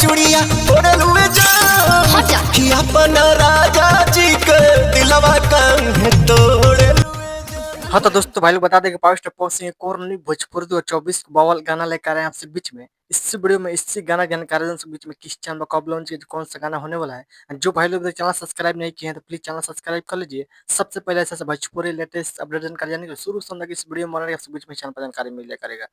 चुड़िया तोड़ल हुए हट जा। कि अपना राजा जी के दिलवा काहे तोड़ल। हाँ तो दोस्तों भाई लोग बता दें कि पावर स्टार पवन सिंह एक और नई भोजपुरी 2024 बवाल गाना लेकर आए हैं आपसे बीच में। इस वीडियो में इसी गाना जानकारी के बीच में किस चैनल में कब लॉन्च कौन सा गाना होने वाला है। जो भाई लोग चैनल सब्सक्राइब नहीं किए हैं तो प्लीज चैनल सब्सक्राइब कर लीजिए। सबसे पहले ऐसा भोजपुरी लेटेस्ट अपडेट जानकारी जाने के शुरू से इस वीडियो में आपसे बीच में चैनल पर जानकारी मिल करेगा।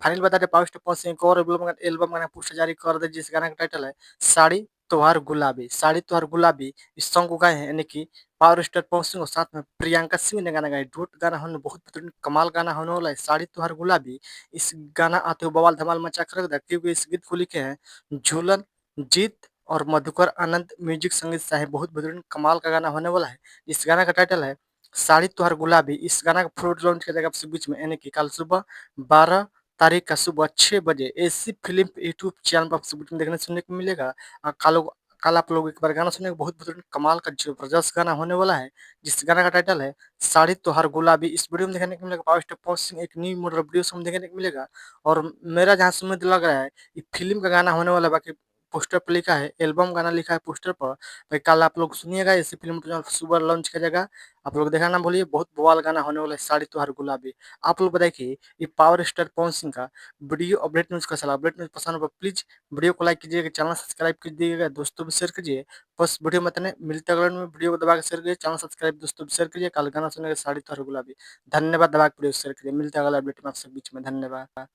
फाइनल बता दें पावर स्टार पवन सिंह एक और एल्बम गाना पोस्टर जारी कर दे जिस गाना का टाइटल है साड़ी त्योहार गुलाबी। साड़ी त्योहार गुलाबी इस सॉन्ग को गाए हैं यानी कि पावर स्टार पवन सिंह और साथ में प्रियंका सिंह ने गाना गाया। डुएट गाना होने बहुत बेहतरीन कमाल गाना होने वाला है साड़ी त्योहार गुलाबी। इस गाना आते हुए बवाल धमाल मचा कर रख दिया क्योंकि इस गीत को लिखे हैं झूलन जीत और मधुकर आनंद म्यूजिक संगीत साहिब। बहुत बेहतरीन कमाल का गाना होने वाला है। इस गाना का टाइटल है साड़ी त्योहार गुलाबी। इस गाना का फ्रूट लॉन्च किया जाएगा आपसे बीच में यानी कि कल सुबह 12 तारीख का सुबह 6 बजे एसी फिल्म यूट्यूब चैनल पर आपसे बीच में देखने सुनने को मिलेगा। कल आप लोग एक बार गाना सुनेंगे बहुत बेहतरीन कमाल का जबरदस्त गाना होने वाला है जिस गाना का टाइटल है साड़ी त्योहार गुलाबी। इस वीडियो में देखने को मिलेगा पावर स्टार पवन सिंह एक न्यू मॉडल वीडियो में देखने को मिलेगा। और मेरा जहाँ सुमित लग रहा है ये फिल्म का गाना होने वाला है। बाकी पोस्टर पर लिखा है एल्बम गाना लिखा है पोस्टर पर। भाई कल आप लोग सुनिएगा इसी फिल्म को सुबह लॉन्च किया जाएगा। आप लोग देखना ना भूलिए बहुत बवाल गाना होने वाला है साड़ी त्योहार गुलाबी। आप लोग बताइए कि ये पावर स्टार पवन सिंह का वीडियो अपडेट न्यूज का सलाह अपडेट न्यूज पसंद हो प्लीज वीडियो को लाइक कीजिएगा चैनल सब्सक्राइब कीजिएगा दोस्तों भी शेयर कीजिए। बस वीडियो में इतने मिलते अगले में वीडियो को दबा के शेयर कीजिए चैनल सब्सक्राइब दोस्तों भी शेयर कीजिए। कल गाना सुनेंगे साड़ी त्योहार गुलाबी। धन्यवाद दबा के वीडियो शेयर कीजिए मिलते अगला अपडेट में आपसे बीच में धन्यवाद।